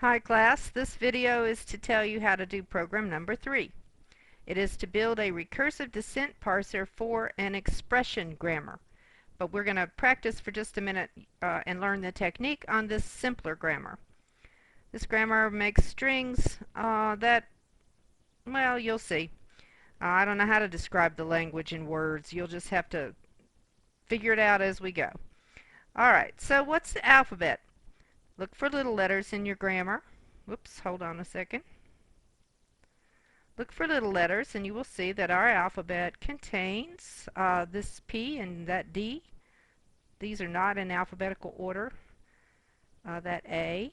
Hi class, this video is to tell you how to do program number 3. It is to build a recursive descent parser for an expression grammar. But we're going to practice for just a minute and learn the technique on this simpler grammar. This grammar makes strings well, you'll see. I don't know how to describe the language in words. You'll just have to figure it out as we go. Alright, so what's the alphabet? Look for little letters in your grammar. Whoops, hold on a second. Look for little letters and you will see that our alphabet contains this P and that D. These are not in alphabetical order. That A.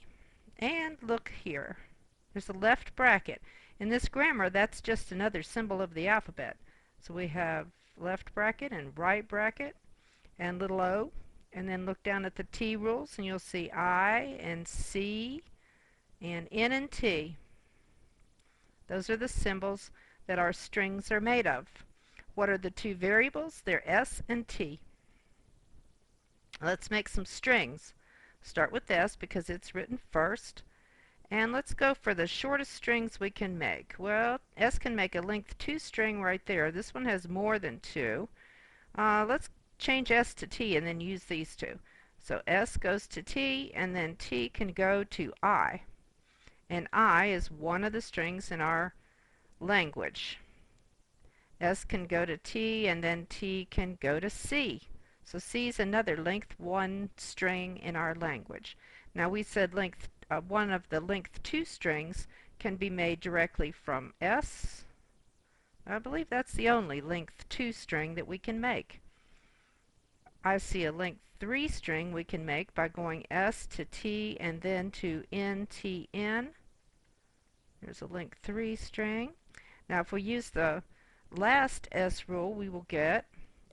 And look here. There's a left bracket. In this grammar, that's just another symbol of the alphabet. So we have left bracket and right bracket and little O. And then look down at the T rules and you'll see I and C and N and T. Those are the symbols that our strings are made of. What are the two variables? They're S and T. Let's make some strings. Start with S because it's written first. And let's go for the shortest strings we can make. Well, S can make a length 2 string right there. This one has more than 2. Let's change S to T and then use these two. So S goes to T and then T can go to I. And I is one of the strings in our language. S can go to T and then T can go to C. So C is another length 1 string in our language. Now we said one of the length 2 strings can be made directly from S. I believe that's the only length 2 string that we can make. I see a length 3 string we can make by going S to T and then to NTN. There's a length 3 string. Now if we use the last S rule, we will get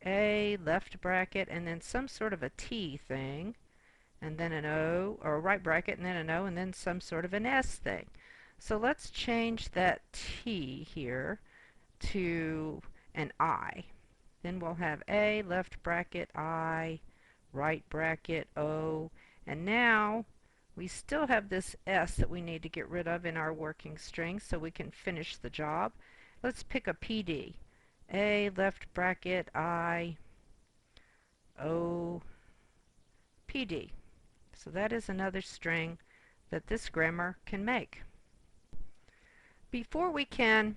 A, left bracket, and then some sort of a T thing, and then an O, or a right bracket, and then an O, and then some sort of an S thing. So let's change that T here to an I. Then we'll have A, left bracket, I, right bracket, O, and now we still have this S that we need to get rid of in our working string so we can finish the job. Let's pick a PD. A, left bracket, I, O, PD. So that is another string that this grammar can make. Before we can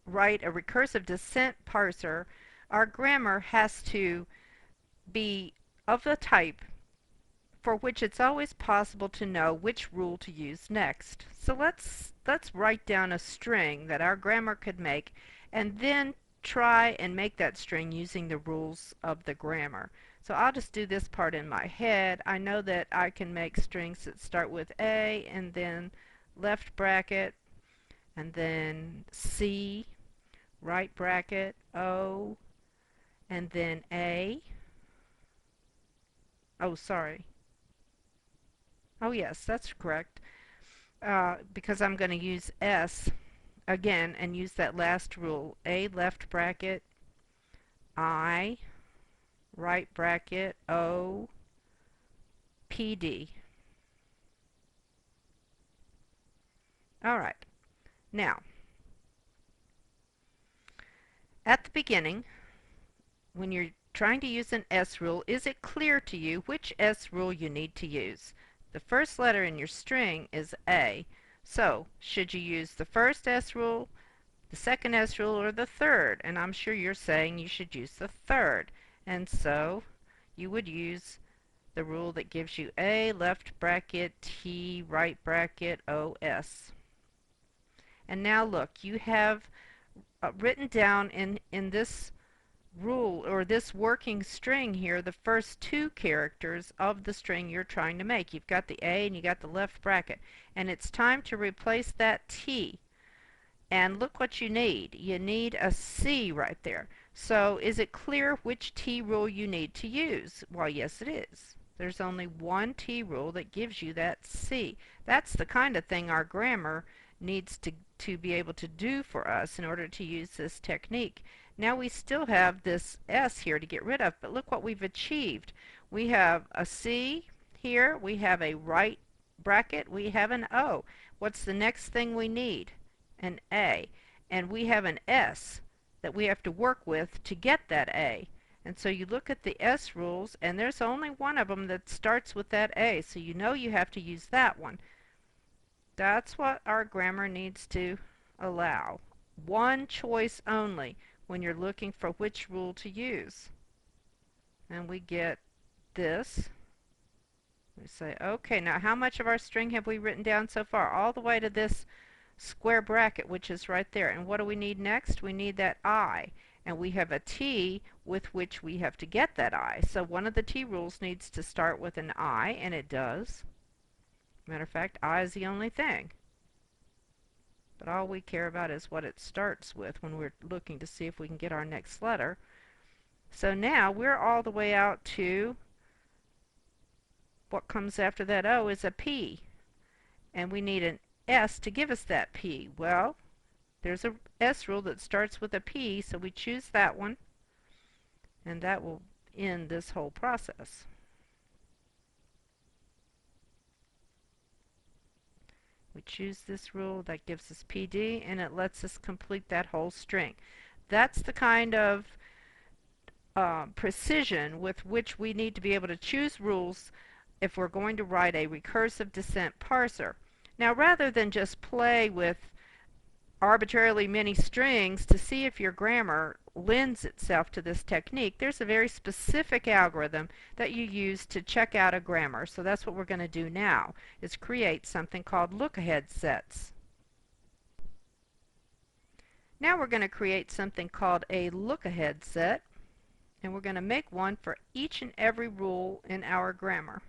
write a recursive descent parser, our grammar has to be of the type for which it's always possible to know which rule to use next. So let's write down a string that our grammar could make and then try and make that string using the rules of the grammar. So I'll just do this part in my head. I know that I can make strings that start with A and then left bracket and then C, right bracket, O, and then A. Oh, sorry. Oh, yes, that's correct. Because I'm going to use S again and use that last rule. A, left bracket, I, right bracket, O, PD. Alright. Now, at the beginning, when you're trying to use an S rule, is it clear to you which S rule you need to use? The first letter in your string is A. So, should you use the first S rule, the second S rule, or the third? And I'm sure you're saying you should use the third. And so, you would use the rule that gives you A, left bracket, T, right bracket, O, S. And now look, you have written down in this rule or this working string here the first 2 characters of the string you're trying to make. You've got the A and you got the left bracket, and it's time to replace that T. And look what you need. You need a C right there. So is it clear which T rule you need to use? Well, yes, it is. There's only one T rule that gives you that C. That's the kind of thing our grammar needs to be able to do for us in order to use this technique. Now we still have this S here to get rid of, but look what we've achieved. We have a C here, we have a right bracket, we have an O. What's the next thing we need? An A. And we have an S that we have to work with to get that A. And so you look at the S rules, and there's only one of them that starts with that A, so you know you have to use that one. That's what our grammar needs to allow. One choice only when you're looking for which rule to use. And we get this. We say, okay, now how much of our string have we written down so far? All the way to this square bracket, which is right there. And what do we need next? We need that I. And we have a T with which we have to get that I. So one of the T rules needs to start with an I, and it does. Matter of fact, I is the only thing. But all we care about is what it starts with when we're looking to see if we can get our next letter. So now we're all the way out to what comes after that O is a P. And we need an S to give us that P. Well, there's a S rule that starts with a P, so we choose that one. And that will end this whole process. We choose this rule, that gives us PD, and it lets us complete that whole string. That's the kind of precision with which we need to be able to choose rules if we're going to write a recursive descent parser. Now, rather than just play with arbitrarily many strings to see if your grammar lends itself to this technique, there's a very specific algorithm that you use to check out a grammar. So that's what we're going to do now, is create something called Lookahead Sets. Now we're going to create something called a Lookahead Set, and we're going to make one for each and every rule in our grammar.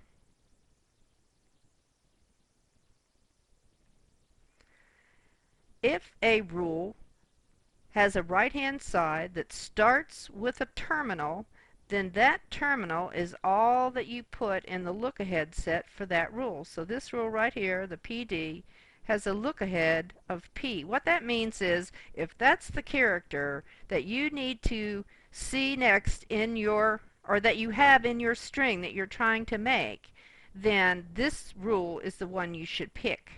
If a rule has a right-hand side that starts with a terminal, then that terminal is all that you put in the lookahead set for that rule. So this rule right here, the PD, has a lookahead of P. What that means is if that's the character that you need to see next in your, or that you have in your string that you're trying to make, then this rule is the one you should pick.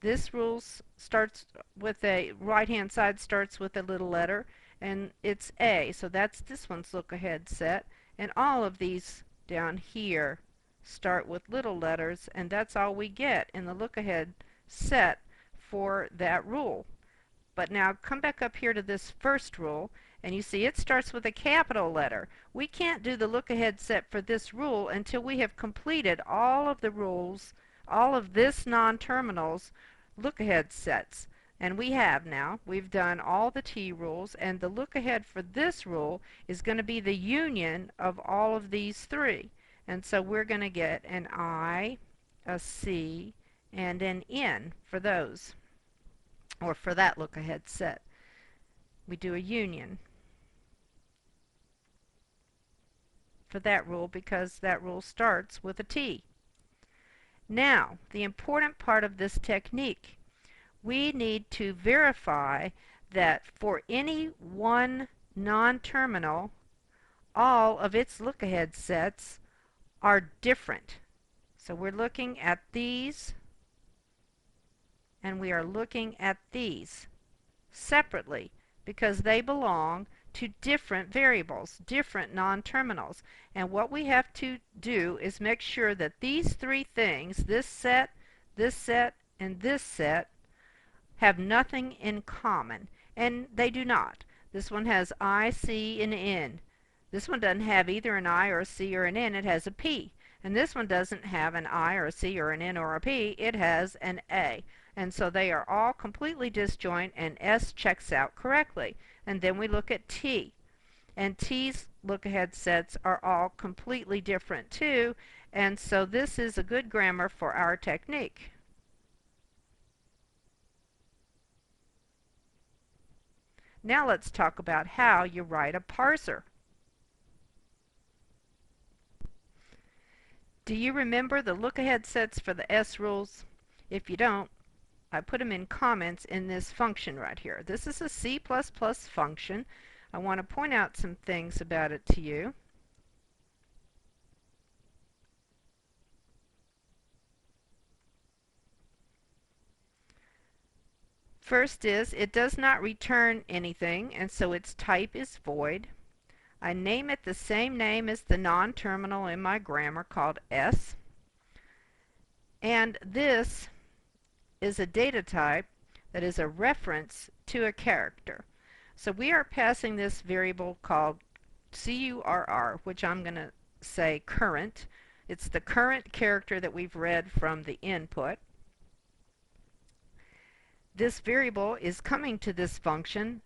This rule starts with a right-hand side starts with a little letter, and it's A. So that's this one's lookahead set. And all of these down here start with little letters, and that's all we get in the lookahead set for that rule. But now come back up here to this first rule, and you see it starts with a capital letter. We can't do the lookahead set for this rule until we have completed all of the rules, all of this non-terminals lookahead sets. And we have now. We've done all the T rules, and the lookahead for this rule is going to be the union of all of these three. And so we're going to get an I, a C, and an N for those, or for that lookahead set. We do a union for that rule because that rule starts with a T. Now, the important part of this technique, we need to verify that for any one non-terminal, all of its lookahead sets are different. So we're looking at these, and we are looking at these separately because they belong to different variables, different non-terminals. And what we have to do is make sure that these three things, this set, and this set, have nothing in common. And they do not. This one has I, C, and N. This one doesn't have either an I or a C or an N. It has a P. And this one doesn't have an I or a C or an N or a P. It has an A. And so they are all completely disjoint, and S checks out correctly. And then we look at T. And T's lookahead sets are all completely different too. And so this is a good grammar for our technique. Now let's talk about how you write a parser. Do you remember the lookahead sets for the S rules? If you don't, I put them in comments in this function right here. This is a C++ function. I want to point out some things about it to you. First is it does not return anything, and so its type is void. I name it the same name as the non-terminal in my grammar called S. And this is a data type that is a reference to a character. So we are passing this variable called curr, which I'm going to say current. It's the current character that we've read from the input. This variable is coming to this function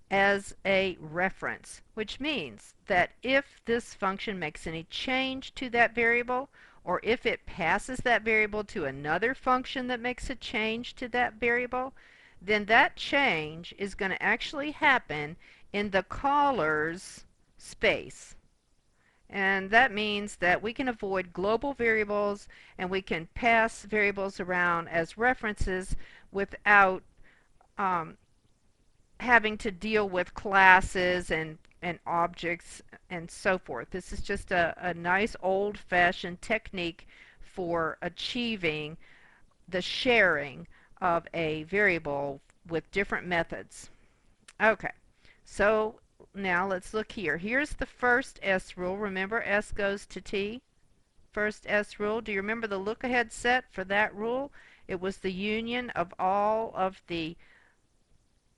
as a reference, which means that if this function makes any change to that variable, or if it passes that variable to another function that makes a change to that variable, then that change is going to actually happen in the caller's space. And that means that we can avoid global variables and we can pass variables around as references without having to deal with classes and objects and so forth. This is just a nice old-fashioned technique for achieving the sharing of a variable with different methods. Okay, so now let's look here. Here's the first S rule. Remember, S goes to T. First S rule. Do you remember the Lookahead set for that rule? It was the union of all of the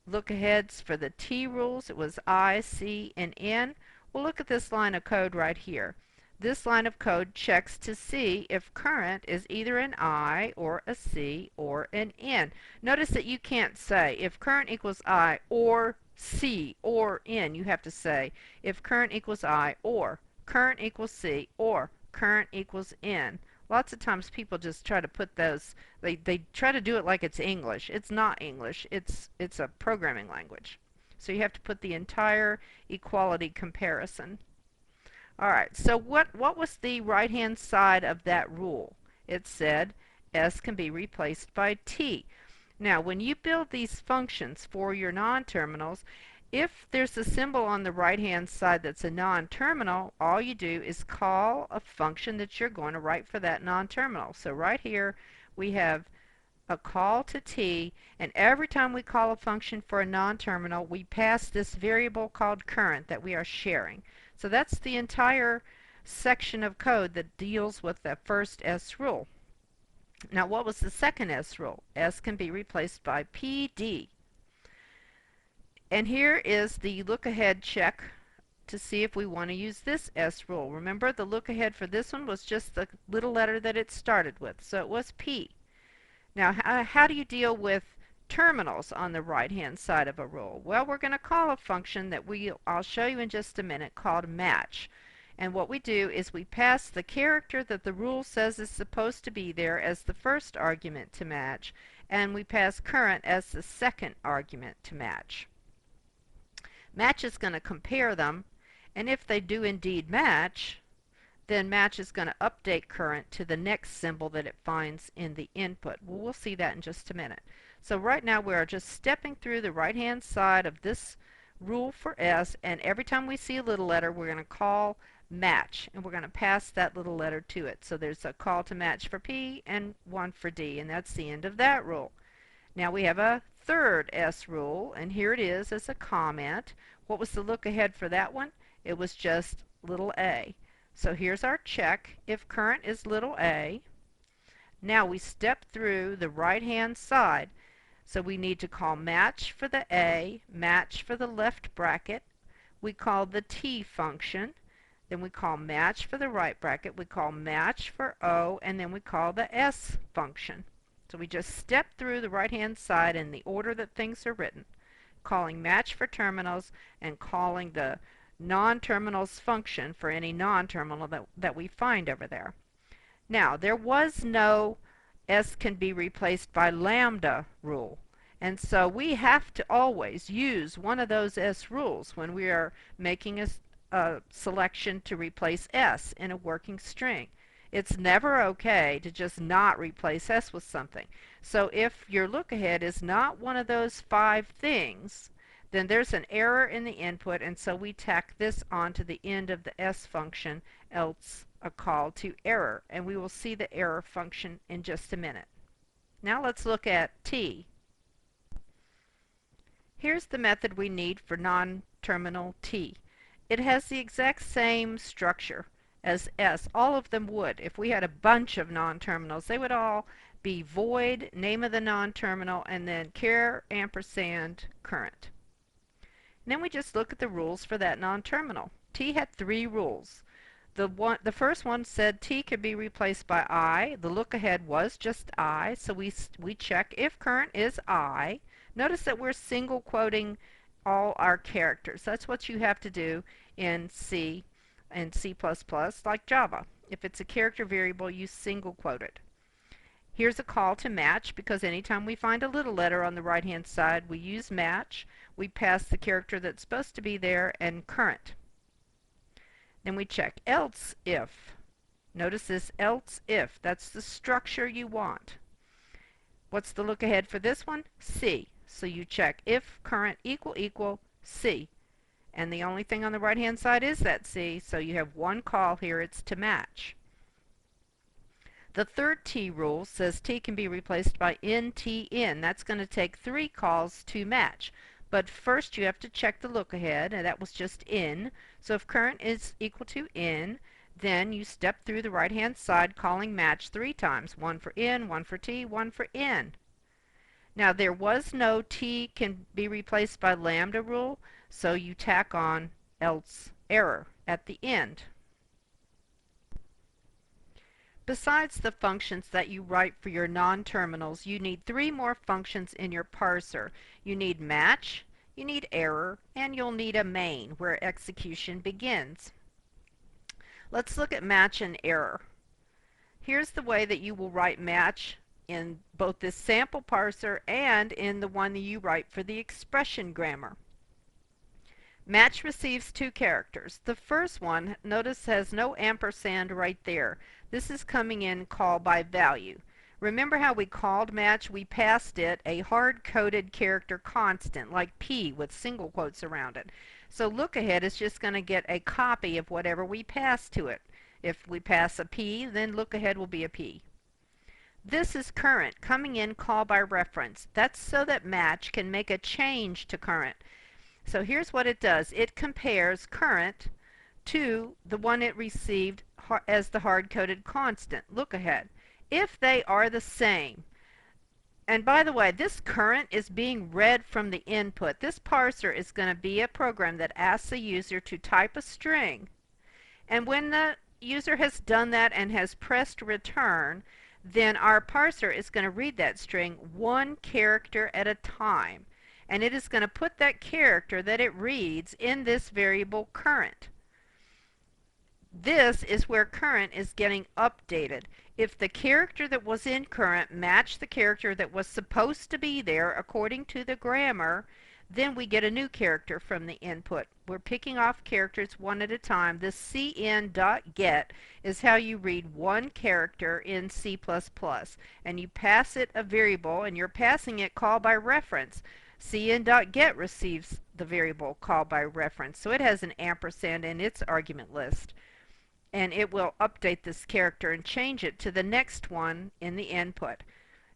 lookaheads for the T rules. It was I, C, and N. Well, look at this line of code right here. This line of code checks to see if current is either an I or a C or an N. Notice that you can't say if current equals I or C or N. You have to say if current equals I or current equals C or current equals N. Lots of times people just try to put those, they try to do it like it's English. It's not English. It's a programming language. So you have to put the entire equality comparison. Alright, so what was the right-hand side of that rule? It said S can be replaced by T. Now, when you build these functions for your non-terminals, if there's a symbol on the right-hand side that's a non-terminal, all you do is call a function that you're going to write for that non-terminal. So right here we have a call to T, and every time we call a function for a non-terminal, we pass this variable called current that we are sharing. So that's the entire section of code that deals with the first S rule. Now, what was the second S rule? S can be replaced by PD. And here is the lookahead check to see if we want to use this S rule. Remember, the lookahead for this one was just the little letter that it started with, so it was P. Now, how do you deal with terminals on the right-hand side of a rule? Well, we're going to call a function that I'll show you in just a minute called match. And what we do is we pass the character that the rule says is supposed to be there as the first argument to match, and we pass current as the second argument to match. Match is going to compare them, and if they do indeed match, then match is going to update current to the next symbol that it finds in the input. Well, we'll see that in just a minute. So right now we are just stepping through the right-hand side of this rule for S, and every time we see a little letter, we're going to call match, and we're going to pass that little letter to it. So there's a call to match for P and one for D, and that's the end of that rule. Now we have a third S rule, and here it is as a comment. What was the look ahead for that one? It was just little a. So here's our check. If current is little a, now we step through the right-hand side. So we need to call match for the a, match for the left bracket. We call the T function. Then we call match for the right bracket. We call match for O, and then we call the S function. So we just step through the right-hand side in the order that things are written, calling match for terminals and calling the non-terminals function for any non-terminal that we find over there. Now, there was no S can be replaced by lambda rule, and so we have to always use one of those S rules when we are making a selection to replace S in a working string. It's never okay to just not replace S with something. So if your lookahead is not one of those 5 things, then there's an error in the input, and so we tack this onto the end of the S function, else a call to error, and we will see the error function in just a minute. Now let's look at T. Here's the method we need for non-terminal T. It has the exact same structure as S. All of them would. If we had a bunch of non-terminals, they would all be void, name of the non-terminal, and then char ampersand current. And then we just look at the rules for that non-terminal. T had 3 rules. The first one said T could be replaced by I. The lookahead was just I, so we check if current is I. Notice that we're single quoting all our characters. That's what you have to do in C and C++ like Java. If it's a character variable, you single quote it. Here's a call to match because anytime we find a little letter on the right hand side, we use match. We pass the character that's supposed to be there and current. Then we check else if. Notice this else if. That's the structure you want. What's the look ahead for this one? C. So you check if current equal C. And the only thing on the right hand side is that C, so you have one call here, it's to match. The third T rule says T can be replaced by NTN. That's going to take 3 calls to match. But first you have to check the look ahead, and that was just N. So if current is equal to N, then you step through the right hand side calling match 3 times. 1 for N, 1 for T, 1 for N. Now there was no T can be replaced by lambda rule, so you tack on else error at the end. Besides the functions that you write for your non-terminals, you need 3 more functions in your parser. You need match, you need error, and you'll need a main where execution begins. Let's look at match and error. Here's the way that you will write match in both this sample parser and in the one that you write for the expression grammar. Match receives 2 characters. The first one, notice, has no ampersand right there. This is coming in call by value. Remember how we called match? We passed it a hard-coded character constant, like P with single quotes around it. So lookahead is just going to get a copy of whatever we pass to it. If we pass a P, then lookahead will be a P. This is current, coming in call by reference. That's so that match can make a change to current. So here's what it does. It compares current to the one it received as the hard-coded constant, lookahead. If they are the same, and by the way, this current is being read from the input. This parser is going to be a program that asks the user to type a string, and when the user has done that and has pressed return, then our parser is going to read that string 1 character at a time. And it is going to put that character that it reads in this variable current. This is where current is getting updated. If the character that was in current matched the character that was supposed to be there according to the grammar, then we get a new character from the input. We're picking off characters one at a time. This cn.get is how you read 1 character in C++. And you pass it a variable, and you're passing it call by reference. cn.get receives the variable call by reference, so it has an ampersand in its argument list. And it will update this character and change it to the next one in the input.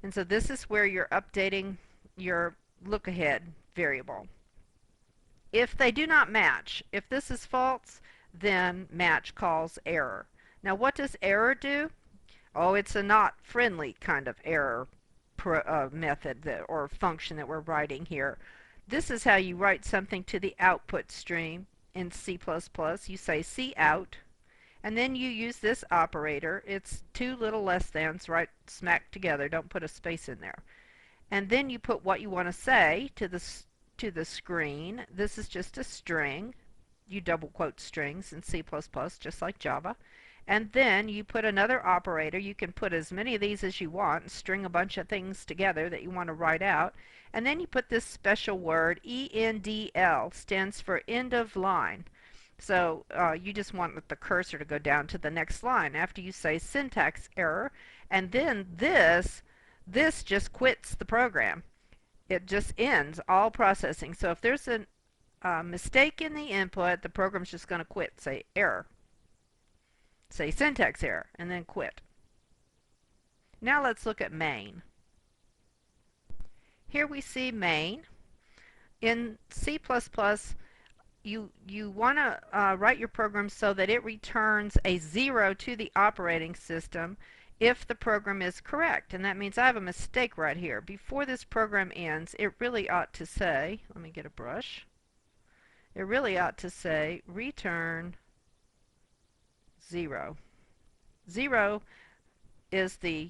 And so this is where you're updating your lookahead variable. If they do not match, if this is false, then match calls error. Now what does error do? Oh, it's a not friendly kind of error method or function that we're writing here. This is how you write something to the output stream in C++. You say cout, and then you use this operator. It's 2 little less thans right smack together. Don't put a space in there. And then you put what you want to say to the screen. This is just a string. You double quote strings in C++, just like Java. And then you put another operator. You can put as many of these as you want and string a bunch of things together that you want to write out. And then you put this special word, ENDL, stands for end of line. So you just want the cursor to go down to the next line after you say syntax error. And then this just quits the program. It just ends all processing. So if there's a mistake in the input, the program's just going to quit. Say error. Say syntax error, and then quit. Now let's look at main. Here we see main. In C++, you want to write your program so that it returns a 0 to the operating system if the program is correct. And that means I have a mistake right here. Before this program ends, it really ought to say, let me get a brush, it really ought to say return 0. 0 is the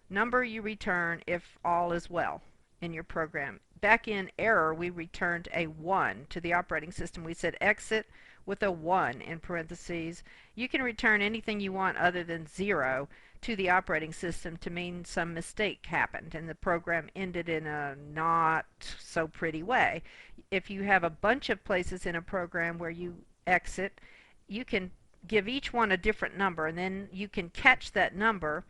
number you return if all is well in your program. Back in error, we returned a 1 to the operating system. We said exit with a 1 in parentheses. You can return anything you want other than 0 to the operating system to mean some mistake happened and the program ended in a not so pretty way. If you have a bunch of places in a program where you exit, you can give each one a different number, and then you can catch that number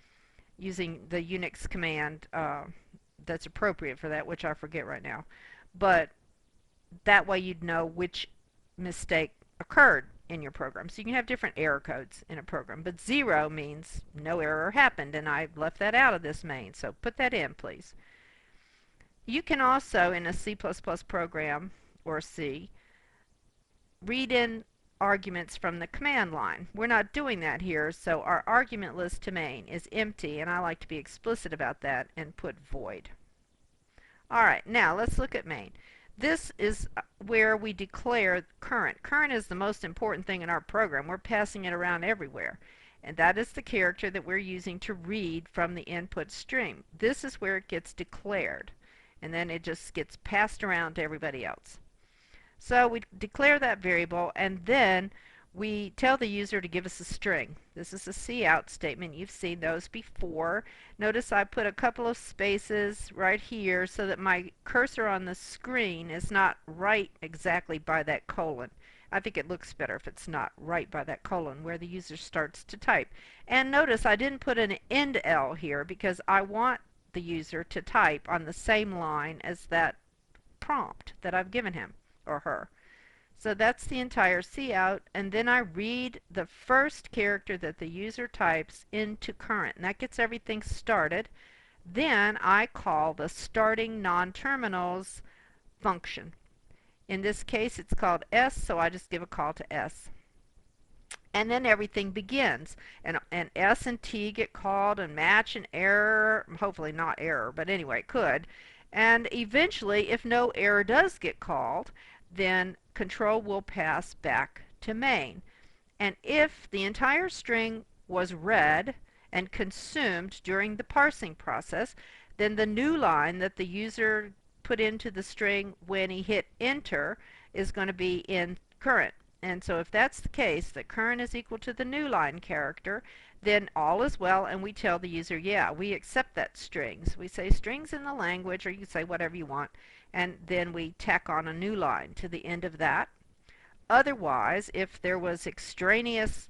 using the Unix command that's appropriate for that, which I forget right now. But that way you'd know which mistake occurred in your program. So you can have different error codes in a program. But 0 means no error happened, and I left that out of this main. So put that in, please. You can also, in a C++ program, or C, read in arguments from the command line. We're not doing that here, so our argument list to main is empty, and I like to be explicit about that and put void. Alright, now let's look at main. This is where we declare current. Current is the most important thing in our program. We're passing it around everywhere. And that is the character that we're using to read from the input stream. This is where it gets declared. And then it just gets passed around to everybody else. So we declare that variable, and then we tell the user to give us a string. This is a cout statement. You've seen those before. Notice I put a couple of spaces right here so that my cursor on the screen is not right exactly by that colon. I think it looks better if it's not right by that colon where the user starts to type. And notice I didn't put an end L here because I want the user to type on the same line as that prompt that I've given him or her. So that's the entire cout, and then I read the first character that the user types into current, and that gets everything started. Then I call the starting non-terminals function. In this case it's called S, so I just give a call to S. And then everything begins, and S and T get called and match and error, hopefully not error, but anyway it could. And eventually, if no error does get called, then control will pass back to main. And if the entire string was read and consumed during the parsing process, then the new line that the user put into the string when he hit enter is going to be in current. And so if that's the case, that current is equal to the new line character, then all is well, and we tell the user, yeah, we accept that strings. We say strings in the language, or you can say whatever you want, and then we tack on a new line to the end of that. Otherwise, if there was extraneous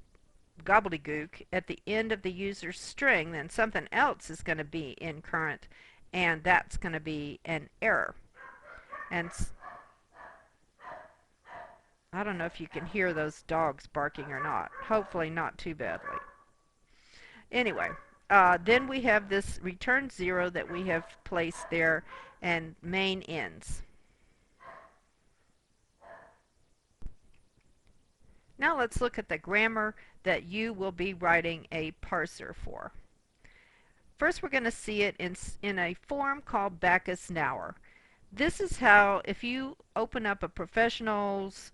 gobbledygook at the end of the user's string, then something else is going to be in current, and that's going to be an error. And I don't know if you can hear those dogs barking or not. Hopefully not too badly. Anyway, then we have this return 0 that we have placed there, and main ends. Now let's look at the grammar that you will be writing a parser for. First we're going to see it in a form called Backus-Naur. This is how, if you open up a professional's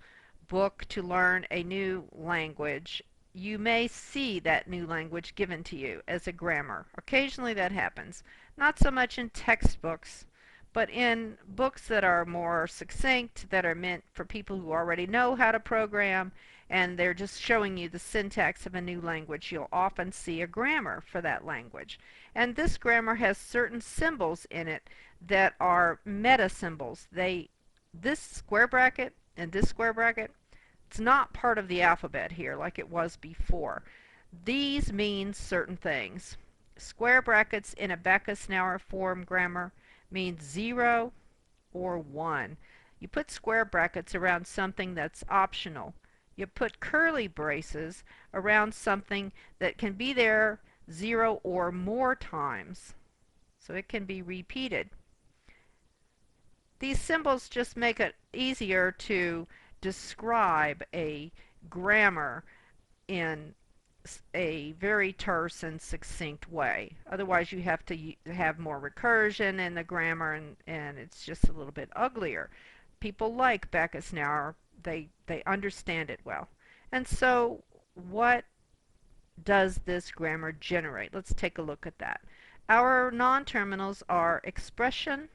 book to learn a new language, you may see that new language given to you as a grammar. Occasionally that happens. Not so much in textbooks, but in books that are more succinct, that are meant for people who already know how to program, and they're just showing you the syntax of a new language, you'll often see a grammar for that language. And this grammar has certain symbols in it that are meta symbols. This square bracket and this square bracket, it's not part of the alphabet here like it was before. These mean certain things. Square brackets in a Backus-Naur form grammar means 0 or 1. You put square brackets around something that's optional. You put curly braces around something that can be there 0 or more times. So it can be repeated. these symbols just make it easier to describe a grammar in a very terse and succinct way. Otherwise, you have to have more recursion in the grammar, and it's just a little bit uglier. People like Backus now, they understand it well. And so, what does this grammar generate? Let's take a look at that. Our non-terminals are expression,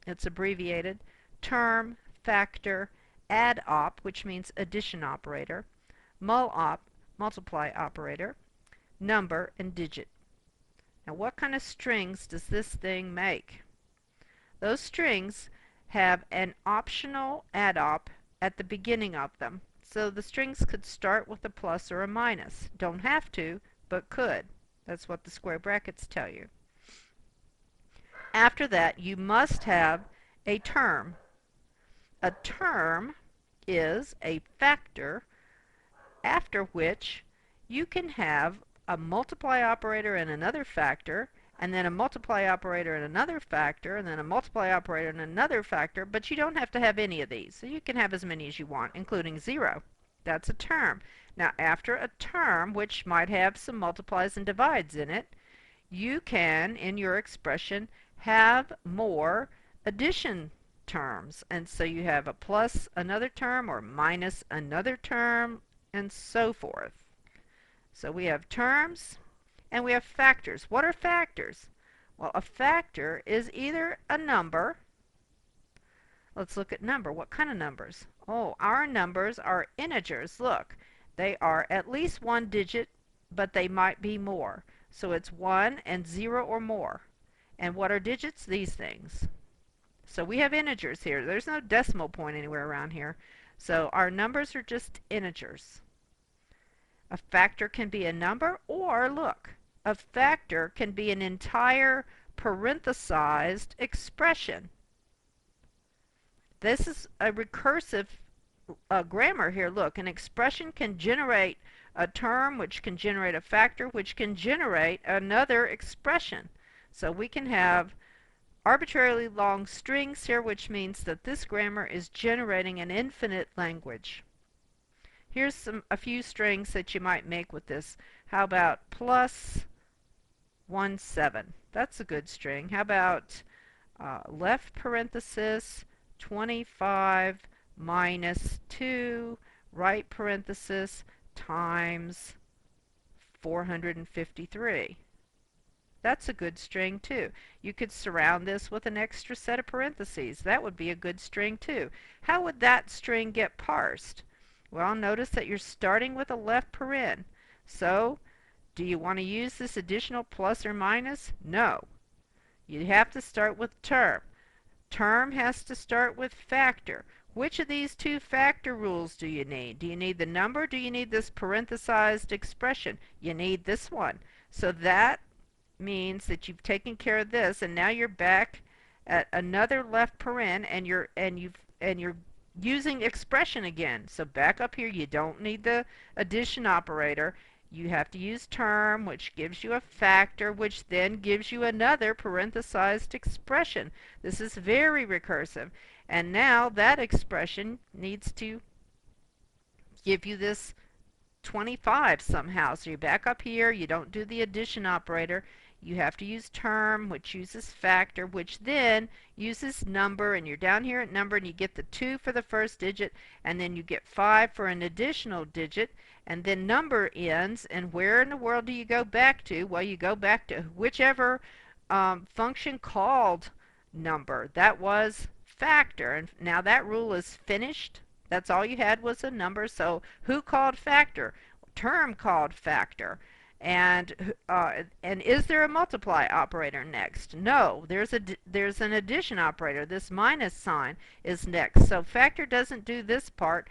it's abbreviated, term, factor, add op, which means addition operator, mul op, multiply operator, number, and digit. Now what kind of strings does this thing make? Those strings have an optional add op at the beginning of them. So the strings could start with a plus or a minus. Don't have to, but could. That's what the square brackets tell you. After that, you must have a term. A term is a factor after which you can have a multiply operator and another factor, and then a multiply operator and another factor, and then a multiply operator and another factor, but you don't have to have any of these. So you can have as many as you want, including 0. That's a term. Now after a term, which might have some multiplies and divides in it, you can, in your expression, have more addition terms. And so you have a plus another term or minus another term, and so forth. So we have terms and we have factors. What are factors? Well, a factor is either a number. Let's look at number. What kind of numbers? Oh, our numbers are integers. Look, they are at least 1 digit, but they might be more. So it's 1 and 0 or more. And what are digits? These things. So we have integers here. There's no decimal point anywhere around here. So our numbers are just integers. A factor can be a number, or look, a factor can be an entire parenthesized expression. This is a recursive grammar here. Look, an expression can generate a term, which can generate a factor, which can generate another expression. So we can have arbitrarily long strings here, which means that this grammar is generating an infinite language. Here's a few strings that you might make with this. How about plus 1, 7? That's a good string. How about left parenthesis 25 minus 2, right parenthesis times 453. That's a good string too. You could surround this with an extra set of parentheses. That would be a good string too. How would that string get parsed? Well, notice that you're starting with a left paren. So, do you want to use this additional plus or minus? No. You have to start with term. Term has to start with factor. Which of these two factor rules do you need? Do you need the number? Do you need this parenthesized expression? You need this one. So that means that you've taken care of this, and now you're back at another left paren, and you're using expression again. So back up here, you don't need the addition operator. You have to use term, which gives you a factor, which then gives you another parenthesized expression. This is very recursive. And now that expression needs to give you this 25 somehow. So you back up here, you don't do the addition operator. You have to use term, which uses factor, which then uses number, and you're down here at number, and you get the 2 for the first digit, and then you get 5 for an additional digit, and then number ends, and where in the world do you go back to? Well, you go back to whichever function called number. That was factor, and now that rule is finished. That's all you had was a number, so who called factor? Term called factor. And is there a multiply operator next? No, there's an addition operator. This minus sign is next. So factor doesn't do this part.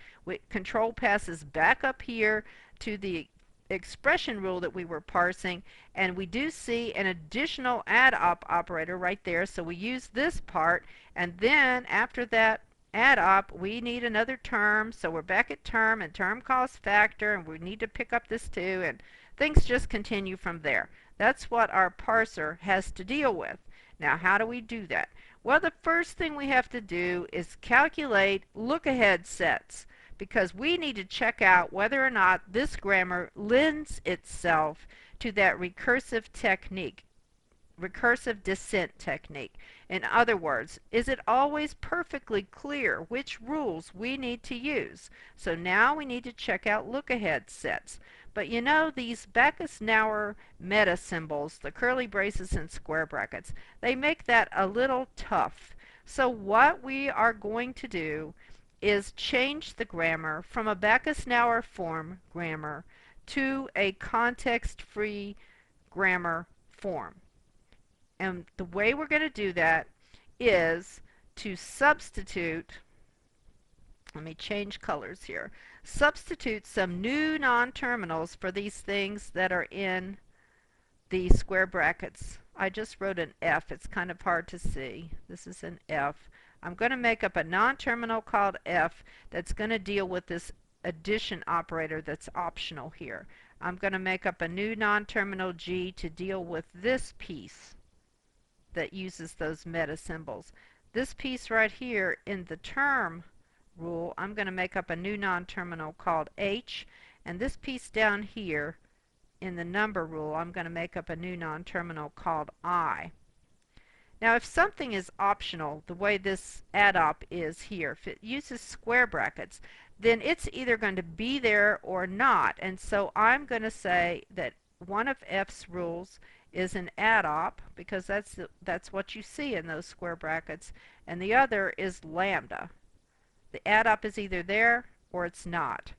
Control passes back up here to the expression rule that we were parsing, and we do see an additional add op operator right there. So we use this part, and then after that add op, we need another term. So we're back at term, and term calls factor, and we need to pick up this too, and things just continue from there. That's what our parser has to deal with. Now, how do we do that? Well, the first thing we have to do is calculate lookahead sets, because we need to check out whether or not this grammar lends itself to that recursive technique, recursive descent technique. In other words, is it always perfectly clear which rules we need to use? So now we need to check out lookahead sets. But you know, these Backus-Naur meta symbols, the curly braces and square brackets, they make that a little tough. So what we are going to do is change the grammar from a Backus-Naur form grammar to a context-free grammar form. And the way we're going to do that is to substitute, let me change colors here, substitute some new non-terminals for these things that are in the square brackets. I just wrote an F. It's kind of hard to see. This is an F. I'm going to make up a non-terminal called F that's going to deal with this addition operator that's optional here. I'm going to make up a new non-terminal G to deal with this piece that uses those meta symbols. This piece right here in the term rule, I'm going to make up a new non-terminal called H, and this piece down here in the number rule, I'm going to make up a new non-terminal called I. Now, if something is optional, the way this add-op is here, if it uses square brackets, then it's either going to be there or not. And so I'm going to say that one of F's rules is an add-op, because that's what you see in those square brackets, and the other is lambda. The add-op is either there or it's not.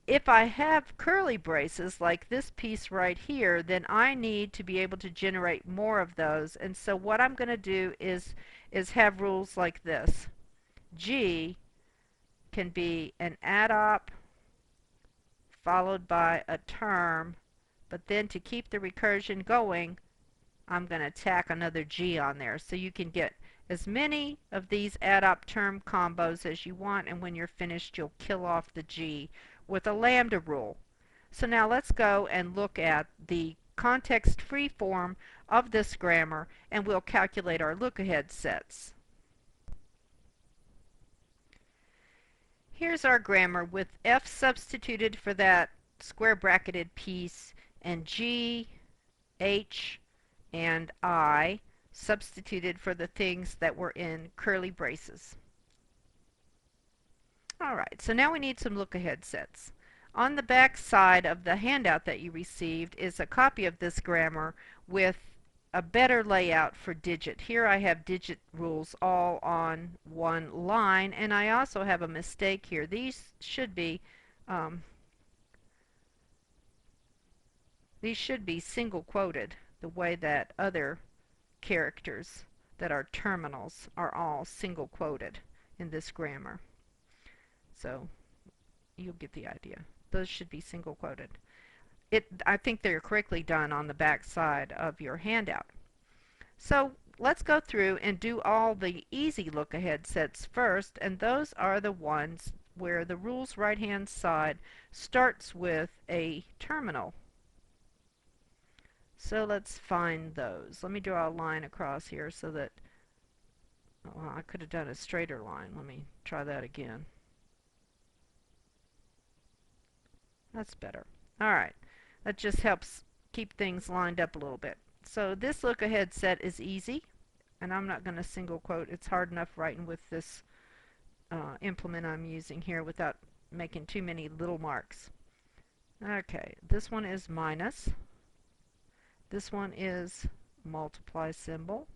If I have curly braces like this piece right here, then I need to be able to generate more of those. And so what I'm going to do is have rules like this. G can be an add-op followed by a term, but then to keep the recursion going, I'm going to tack another G on there. So you can get as many of these add-op term combos as you want, and when you're finished, you'll kill off the G with a lambda rule. So now let's go and look at the context-free form of this grammar, and we'll calculate our lookahead sets. Here's our grammar with F substituted for that square bracketed piece, and G, H, and I substituted for the things that were in curly braces. Alright, so now we need some lookahead sets. On the back side of the handout that you received is a copy of this grammar with a better layout for digit. Here I have digit rules all on one line, and I also have a mistake here. These should be single quoted, the way that other characters that are terminals are all single quoted in this grammar. So you'll get the idea. Those should be single quoted. I think they're correctly done on the back side of your handout. So let's go through and do all the easy look-ahead sets first, and those are the ones where the rules right-hand side starts with a terminal. So let's find those. Let me draw a line across here so that, well, I could have done a straighter line. Let me try that again. That's better. Alright, that just helps keep things lined up a little bit. So this look-ahead set is easy, and I'm not going to single quote. It's hard enough writing with this implement I'm using here without making too many little marks. Okay, this one is minus. This one is multiply symbol.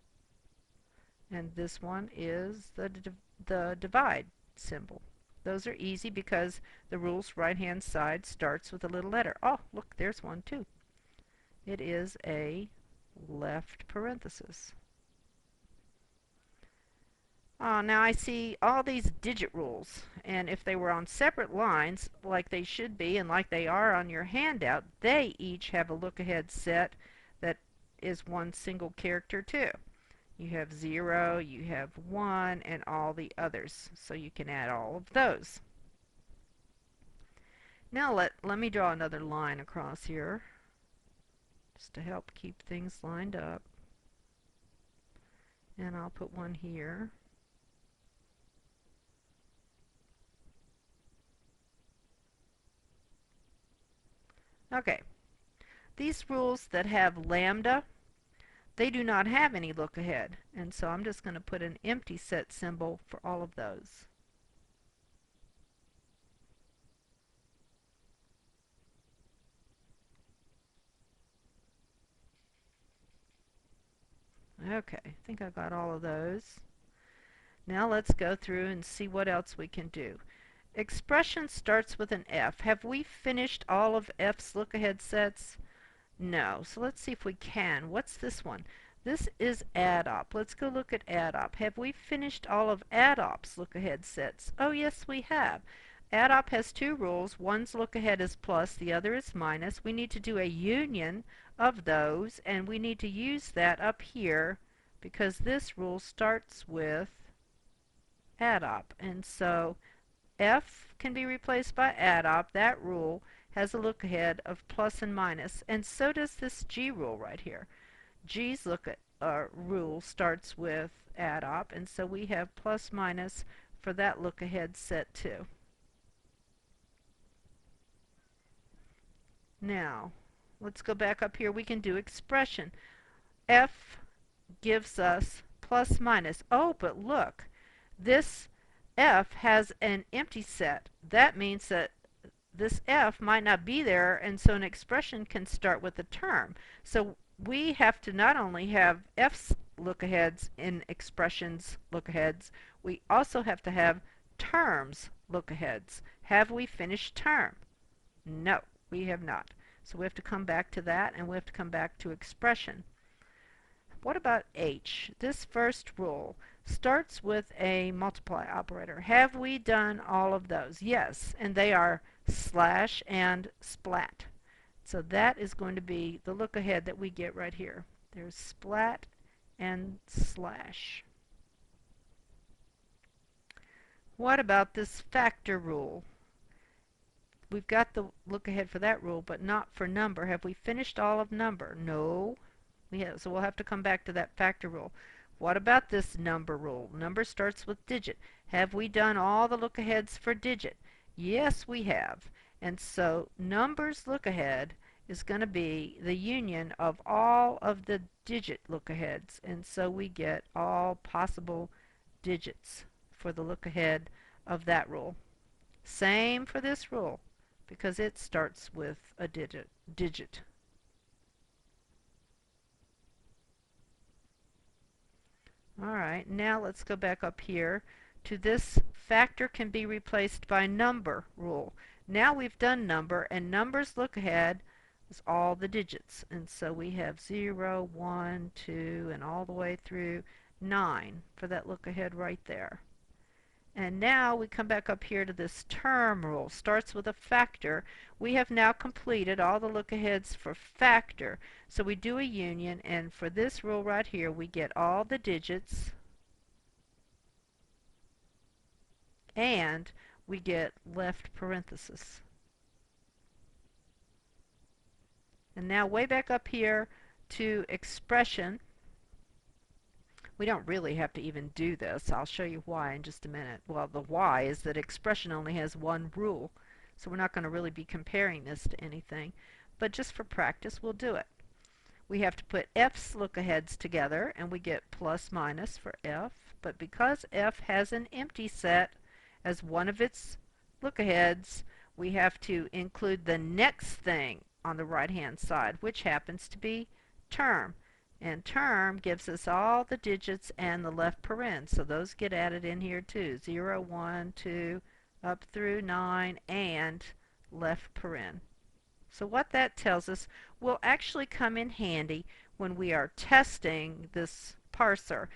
And this one is the divide symbol. Those are easy because the rule's right-hand side starts with a little letter. Oh, look, there's one too. It is a left parenthesis. Now I see all these digit rules, and if they were on separate lines, like they should be and like they are on your handout, they each have a look-ahead set that is one single character too. You have 0, you have 1, and all the others. So you can add all of those. Now let me draw another line across here, just to help keep things lined up. And I'll put one here. Okay, these rules that have lambda, they do not have any look ahead, and so I'm just going to put an empty set symbol for all of those. Okay, I think I got all of those. Now let's go through and see what else we can do. Expression starts with an F. Have we finished all of F's look-ahead sets? No. So let's see if we can. What's this one? This is add-op. Let's go look at add-op. Have we finished all of add-op's look-ahead sets? Oh, yes, we have. Add-op has two rules. One's look-ahead is plus, the other is minus. We need to do a union of those, and we need to use that up here because this rule starts with add-op. And so F can be replaced by add-op. That rule has a look ahead of plus and minus, and so does this G rule right here. G's rule starts with add-op, and so we have plus minus for that look ahead set too. Now, let's go back up here. We can do expression. F gives us plus minus. Oh, but look, this F has an empty set. That means that this F might not be there, and so an expression can start with a term. So we have to not only have F's look-aheads in expressions look-aheads, we also have to have terms look-aheads. Have we finished term? No, we have not. So we have to come back to that, and we have to come back to expression. What about H? This first rule starts with a multiply operator. Have we done all of those? Yes, and they are slash and splat. So that is going to be the look ahead that we get right here. There's splat and slash. What about this factor rule? We've got the look ahead for that rule, but not for number. Have we finished all of number? No. So we'll have to come back to that factor rule. What about this number rule? Number starts with digit. Have we done all the look aheads for digit? Yes, we have. And so numbers look ahead is going to be the union of all of the digit look aheads. And so we get all possible digits for the look ahead of that rule. Same for this rule because it starts with a digit. Alright, now let's go back up here to this factor can be replaced by number rule. Now we've done number, and numbers look ahead is all the digits. And so we have 0, 1, 2, and all the way through 9 for that look ahead right there. And now we come back up here to this term rule. Starts with a factor. We have now completed all the look-aheads for factor. So we do a union, and for this rule right here, we get all the digits, and we get left parenthesis. And now way back up here to expression. We don't really have to even do this. I'll show you why in just a minute. Well, the why is that expression only has one rule, so we're not going to really be comparing this to anything. But just for practice, we'll do it. We have to put F's look-aheads together, and we get plus minus for F. But because F has an empty set as one of its look-aheads, we have to include the next thing on the right-hand side, which happens to be term. And term gives us all the digits and the left paren, so those get added in here too. 0, 1, 2, up through 9, and left paren. So what that tells us will actually come in handy when we are testing this parser.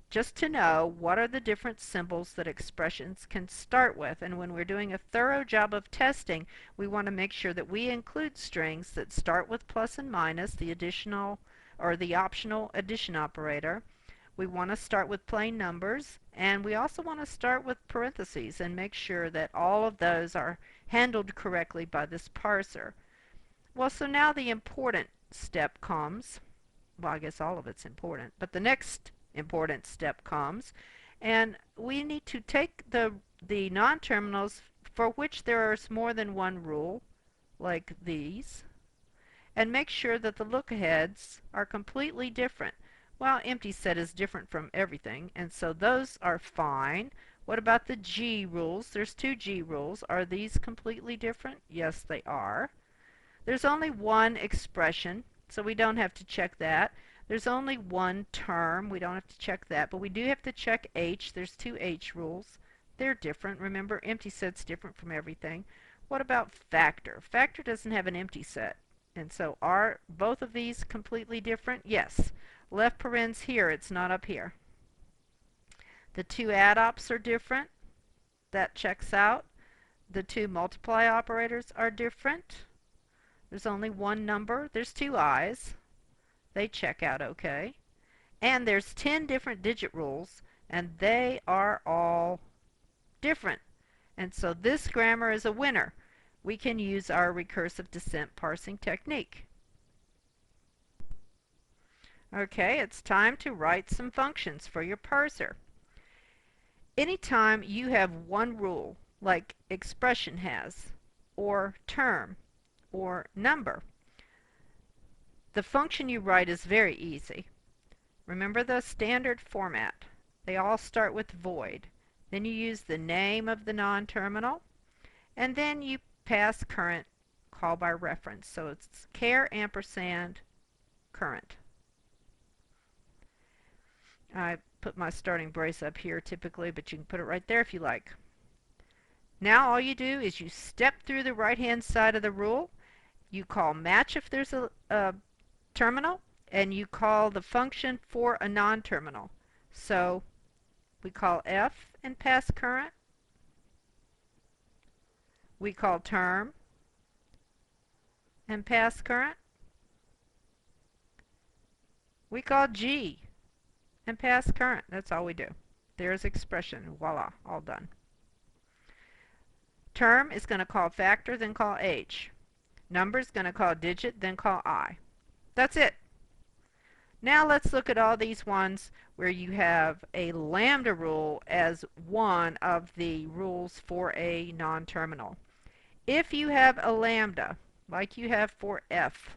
Just to know what are the different symbols that expressions can start with. And when we're doing a thorough job of testing, we want to make sure that we include strings that start with plus and minus, the additional or the optional addition operator. We want to start with plain numbers, and we also want to start with parentheses and make sure that all of those are handled correctly by this parser. Well, so now the important step comes. Well, I guess all of it's important, but the next important step comes. And we need to take the non-terminals for which there is more than one rule, like these, and make sure that the lookaheads are completely different. Well, empty set is different from everything, and so those are fine. What about the G rules? There's two G rules. Are these completely different? Yes, they are. There's only one expression, so we don't have to check that. There's only one term. We don't have to check that, but we do have to check H. There's two H rules. They're different. Remember, empty set's different from everything. What about factor? Factor doesn't have an empty set. And so are both of these completely different? Yes. Left parens here, it's not up here. The two add-ops are different. That checks out. The two multiply operators are different. There's only one number. There's two i's. They check out okay. And there's 10 different digit rules, and they are all different. And so this grammar is a winner. We can use our recursive descent parsing technique. Okay, it's time to write some functions for your parser. Anytime you have one rule, like expression has, or term, or number, the function you write is very easy. Remember the standard format. They all start with void. Then you use the name of the non-terminal, and then you pass current, call by reference. So it's char ampersand current. I put my starting brace up here typically, but you can put it right there if you like. Now all you do is you step through the right-hand side of the rule. You call match if there's a terminal, and you call the function for a non-terminal. So we call f and pass current. We call term and pass current. We call G and pass current. That's all we do. There's expression. Voila, all done. Term is going to call factor, then call H. Number is going to call digit, then call I. That's it. Now let's look at all these ones where you have a lambda rule as one of the rules for a non-terminal. If you have a lambda, like you have for f,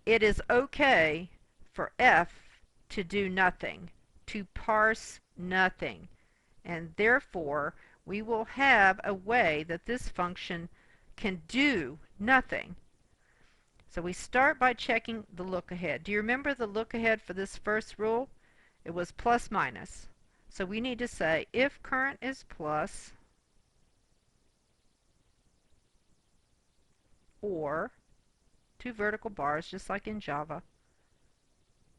it is okay for f to do nothing, to parse nothing. And therefore, we will have a way that this function can do nothing. So we start by checking the lookahead. Do you remember the lookahead for this first rule? It was plus minus. So we need to say if current is plus, or two vertical bars, just like in Java,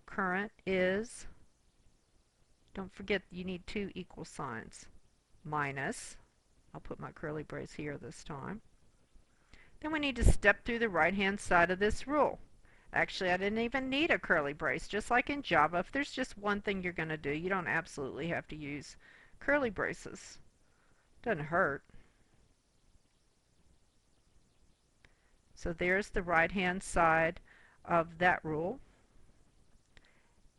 current is, don't forget you need two equal signs, minus, I'll put my curly brace here this time. Then we need to step through the right-hand side of this rule. Actually, I didn't even need a curly brace. Just like in Java, if there's just one thing you're going to do, you don't absolutely have to use curly braces. Doesn't hurt. So there's the right-hand side of that rule.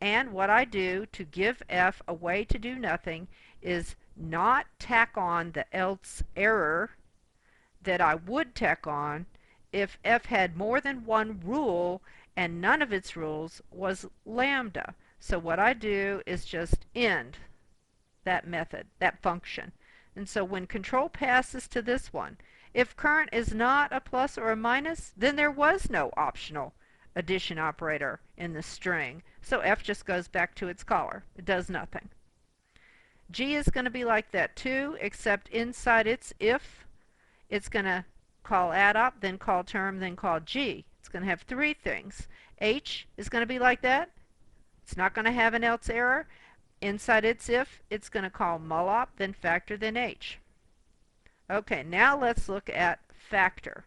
And what I do to give f a way to do nothing is not tack on the else error that I would tack on if f had more than one rule and none of its rules was lambda. So what I do is just end that method, that function. And so when control passes to this one, if current is not a plus or a minus, then there was no optional addition operator in the string. So f just goes back to its caller. It does nothing. G is going to be like that too, except inside its if, it's going to call add-op, then call term, then call G. It's going to have three things. H is going to be like that. It's not going to have an else error. Inside its if, it's going to call mullop, then factor, then H. Okay, now let's look at factor.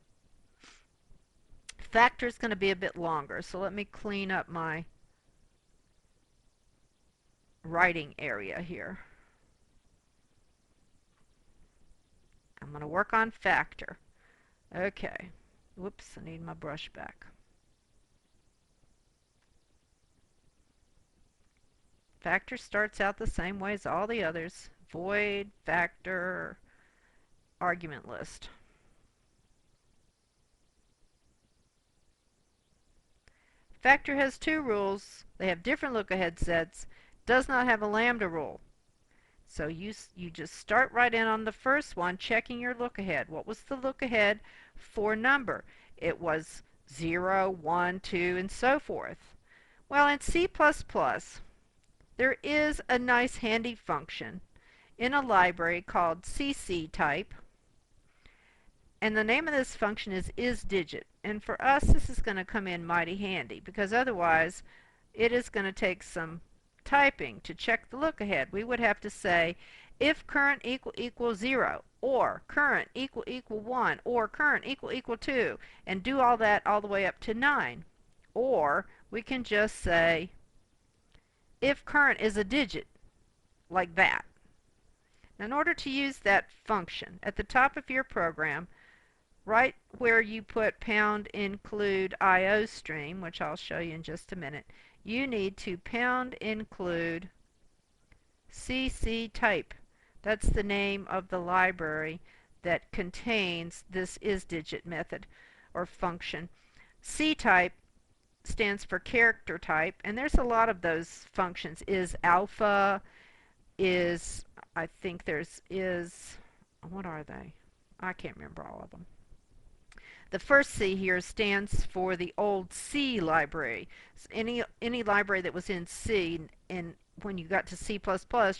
Factor is going to be a bit longer, so let me clean up my writing area here. I'm going to work on factor. Okay. Whoops, I need my brush back. Factor starts out the same way as all the others. Void, factor, argument list. Factor has two rules. They have different lookahead sets. Does not have a lambda rule. So you just start right in on the first one, checking your lookahead. What was the lookahead for number? It was 0, 1, 2, and so forth. Well, in C++, there is a nice handy function in a library called cctype. And the name of this function is isDigit. And for us, this is going to come in mighty handy because otherwise it is going to take some typing to check the lookahead. We would have to say if current equals 0 or current equal 1 or current equal 2 and do all that all the way up to 9. Or we can just say if current is a digit, like that. Now, in order to use that function, at the top of your program, right where you put pound include IOStream, which I'll show you in just a minute, you need to pound include cctype. That's the name of the library that contains this isDigit method or function. C-type stands for character type, and there's a lot of those functions. Is alpha, is, I think there's is, what are they? I can't remember all of them. The first C here stands for the old C library. Any library that was in C, and when you got to C++,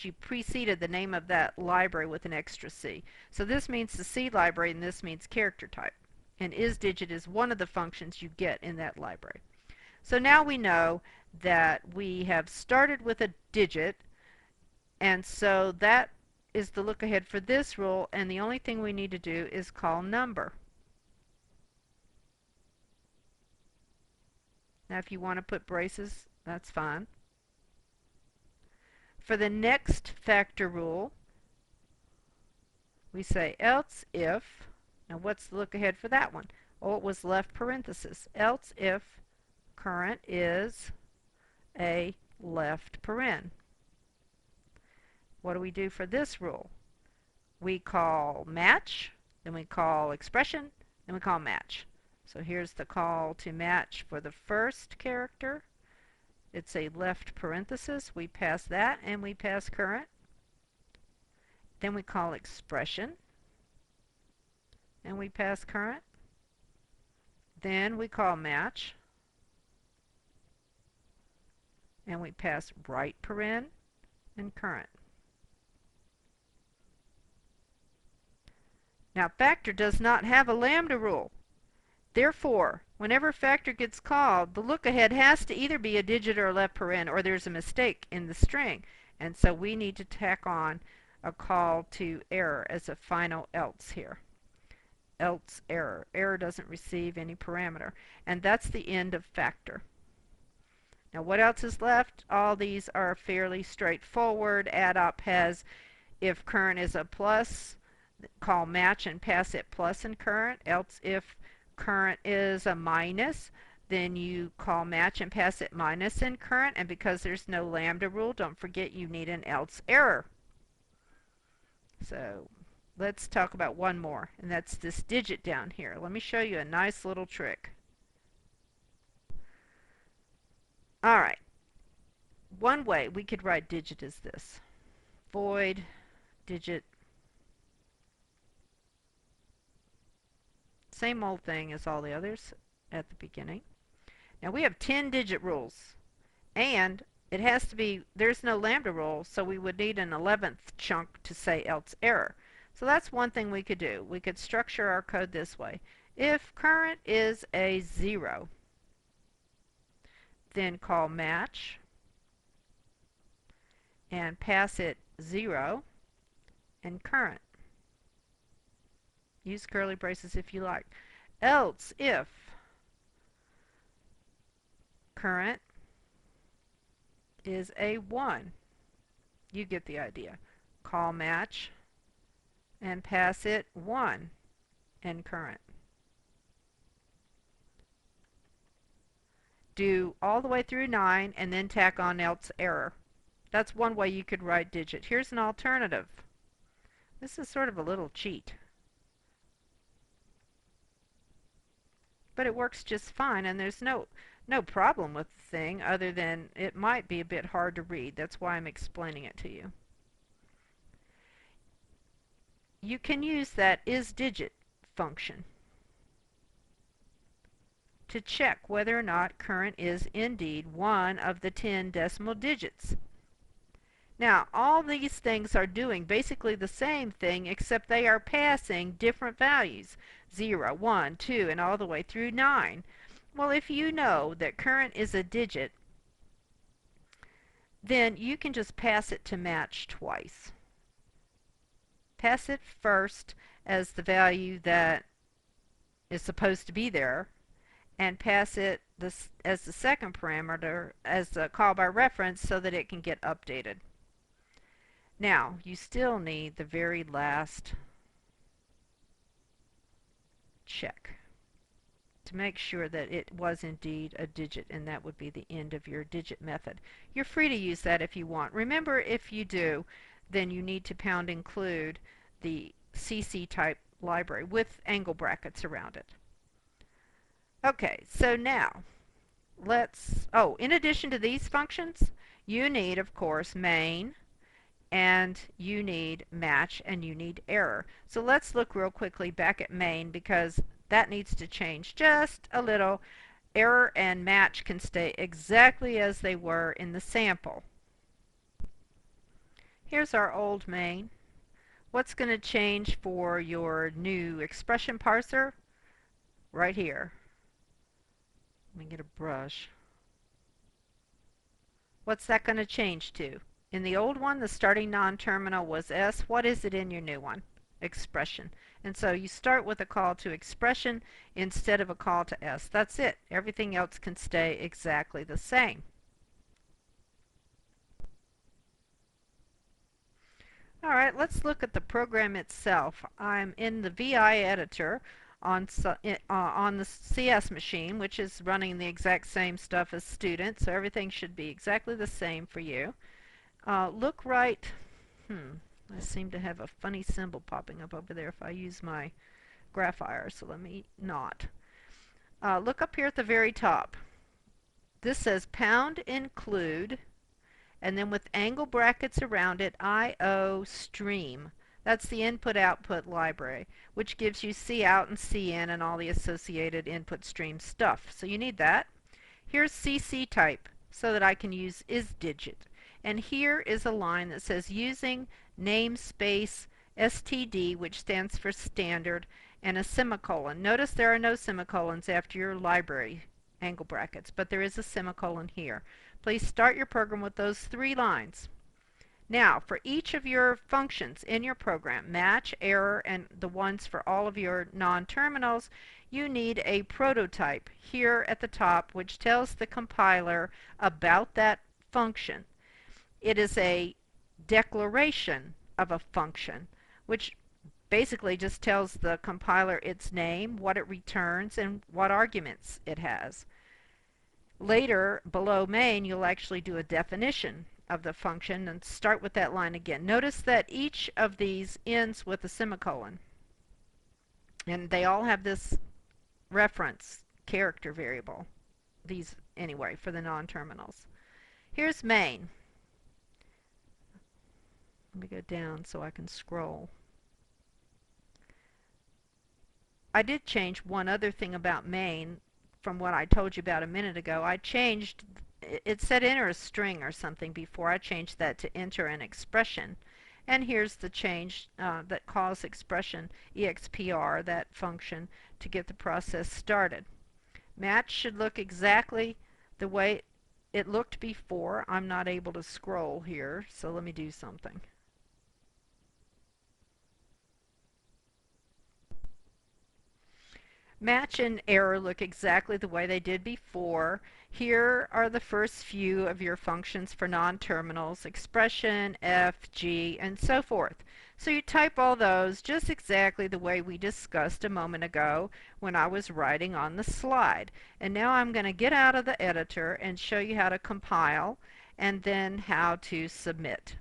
you preceded the name of that library with an extra C. So this means the C library, and this means character type. And isDigit is one of the functions you get in that library. So now we know that we have started with a digit, and so that is the lookahead for this rule, and the only thing we need to do is call number. Now if you want to put braces, that's fine. For the next factor rule, we say else if, now what's the lookahead for that one? Oh, it was left parenthesis. Else if current is a left paren. What do we do for this rule? We call match, then we call expression, then we call match. So here's the call to match for the first character. It's a left parenthesis. We pass that and we pass current. Then we call expression and we pass current. Then we call match and we pass right paren and current. Now factor does not have a lambda rule. Therefore, whenever factor gets called, the lookahead has to either be a digit or a left paren, or there's a mistake in the string. And so we need to tack on a call to error as a final else here. Else error. Error doesn't receive any parameter. And that's the end of factor. Now what else is left? All these are fairly straightforward. Add-up has if current is a plus, call match and pass it plus and current. Else if current is a minus, then you call match and pass it minus in current, and because there's no lambda rule, don't forget you need an else error. So let's talk about one more, and that's this digit down here. Let me show you a nice little trick. Alright, one way we could write digit is this. Void digit. Same old thing as all the others at the beginning. Now we have 10 digit rules, and it has to be, there's no lambda rule, so we would need an 11th chunk to say else error. So that's one thing we could do. We could structure our code this way. If current is a 0, then call match and pass it 0 and current. Use curly braces if you like. Else if current is a 1, you get the idea. Call match and pass it 1 and current. Do all the way through 9 and then tack on else error. That's one way you could write digit. Here's an alternative. This is sort of a little cheat, but it works just fine, and there's no problem with the thing other than it might be a bit hard to read. That's why I'm explaining it to you. You can use that isDigit function to check whether or not current is indeed one of the 10 decimal digits. Now, all these things are doing basically the same thing, except they are passing different values, 0, 1, 2, and all the way through 9. Well, if you know that current is a digit, then you can just pass it to match twice. Pass it first as the value that is supposed to be there, and pass it as the second parameter as a call by reference so that it can get updated. Now, you still need the very last check to make sure that it was indeed a digit, and that would be the end of your digit method. You're free to use that if you want. Remember, if you do, then you need to pound include the CC type library with angle brackets around it. Okay, so now in addition to these functions, you need, of course, main, and you need match, and you need error. So let's look real quickly back at main, because that needs to change just a little. Error and match can stay exactly as they were in the sample. Here's our old main. What's going to change for your new expression parser? Right here. Let me get a brush. What's that going to change to? In the old one, the starting non-terminal was S. What is it in your new one? Expression. And so you start with a call to expression instead of a call to S. That's it. Everything else can stay exactly the same. Alright, let's look at the program itself. I'm in the VI editor on the CS machine, which is running the exact same stuff as student, so everything should be exactly the same for you. Look right, I seem to have a funny symbol popping up over there if I use my graphier, so let me not. Look up here at the very top. This says pound include, and then with angle brackets around it, IO stream. That's the input-output library, which gives you cout and cin and all the associated input stream stuff. So you need that. Here's CC type, so that I can use isDigit. And here is a line that says using namespace STD, which stands for standard, and a semicolon. Notice there are no semicolons after your library angle brackets, but there is a semicolon here. Please start your program with those 3 lines. Now, for each of your functions in your program, match, error, and the ones for all of your non-terminals, you need a prototype here at the top, which tells the compiler about that function. It is a declaration of a function, which basically just tells the compiler its name, what it returns, and what arguments it has. Later, below main, you'll actually do a definition of the function and start with that line again. Notice that each of these ends with a semicolon, and they all have this reference character variable. These, anyway, for the non-terminals. Here's main. Let me go down so I can scroll. I did change one other thing about main from what I told you about a minute ago. I changed, it said enter a string or something before. I changed that to enter an expression. And here's the change that calls expression expr, that function, to get the process started. Match should look exactly the way it looked before. I'm not able to scroll here, so let me do something. Match and error look exactly the way they did before. Here are the first few of your functions for non-terminals, expression, f, g, and so forth. So you type all those just exactly the way we discussed a moment ago when I was writing on the slide. And now I'm going to get out of the editor and show you how to compile. and then how to submit.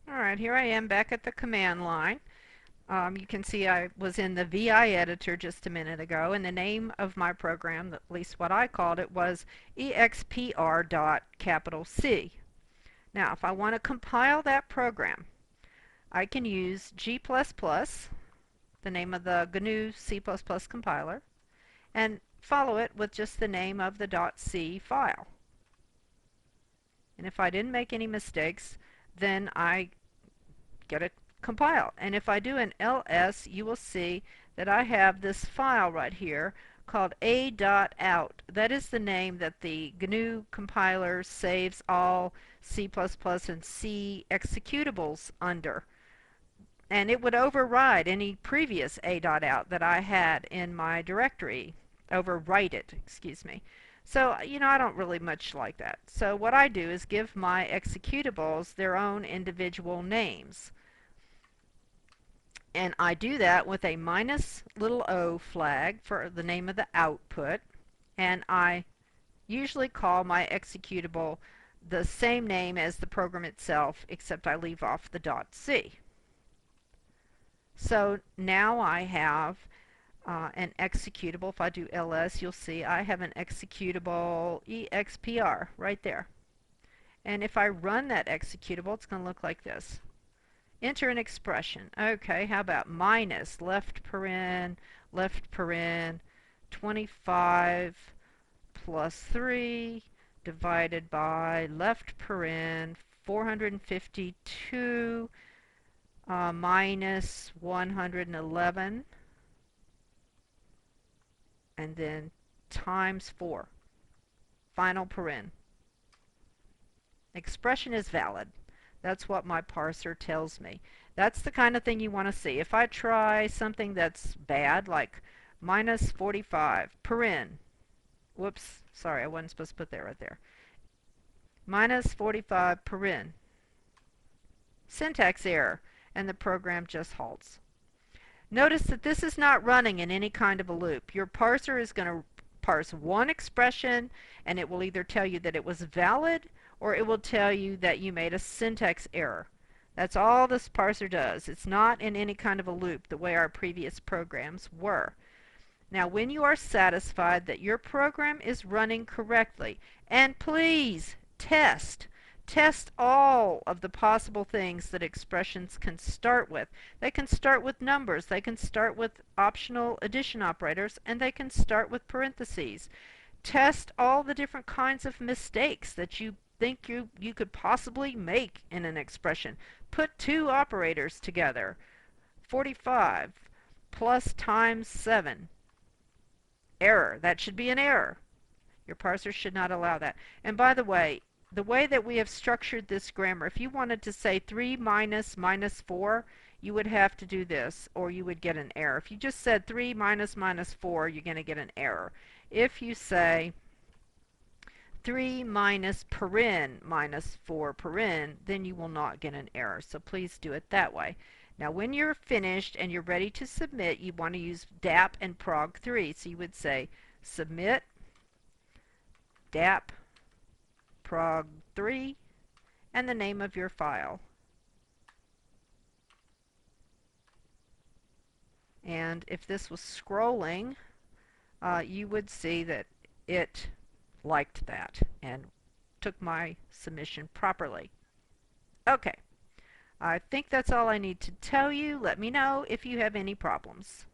Alright, here I am back at the command line. You can see I was in the VI editor just a minute ago, and the name of my program, at least what I called it, was expr.C. Now, if I want to compile that program, I can use G++, the name of the GNU C++ compiler, and follow it with just the name of the .c file. And if I didn't make any mistakes, then I get it compiled. And if I do an ls, you will see that I have this file right here called a.out. That is the name that the GNU compiler saves all C++ and C executables under. And it would override any previous a.out that I had in my directory. Overwrite it, excuse me. So, I don't really much like that. So what I do is give my executables their own individual names. And I do that with a -o flag for the name of the output. And I usually call my executable the same name as the program itself, except I leave off the .c. So now I have an executable. If I do ls, you'll see I have an executable expr right there. And if I run that executable, it's going to look like this. Enter an expression. Okay, how about minus left paren 25 plus 3 divided by left paren 452 minus 111, and then times 4. Final paren. Expression is valid. That's what my parser tells me. That's the kind of thing you want to see. If I try something that's bad, like minus 45, paren. Whoops, sorry, I wasn't supposed to put that right there. Minus 45, paren. Syntax error, and the program just halts. Notice that this is not running in any kind of a loop. Your parser is going to parse one expression, and it will either tell you that it was valid, or it will tell you that you made a syntax error. That's all this parser does. It's not in any kind of a loop the way our previous programs were. Now, when you are satisfied that your program is running correctly, and please test all of the possible things that expressions can start with. They can start with numbers, they can start with optional addition operators, and they can start with parentheses. Test all the different kinds of mistakes that you think you could possibly make in an expression. Put two operators together. 45 plus times 7. Error. That should be an error. Your parser should not allow that. And by the way that we have structured this grammar, if you wanted to say 3 minus minus 4, you would have to do this, or you would get an error. If you just said 3 minus minus 4, you're going to get an error. If you say 3 minus paren minus 4 paren, then you will not get an error. So please do it that way. Now when you're finished and you're ready to submit, you want to use DAP and Prog6. So you would say submit DAP Prog6 and the name of your file. And if this was scrolling, you would see that it liked that and took my submission properly. Okay, I think that's all I need to tell you. Let me know if you have any problems.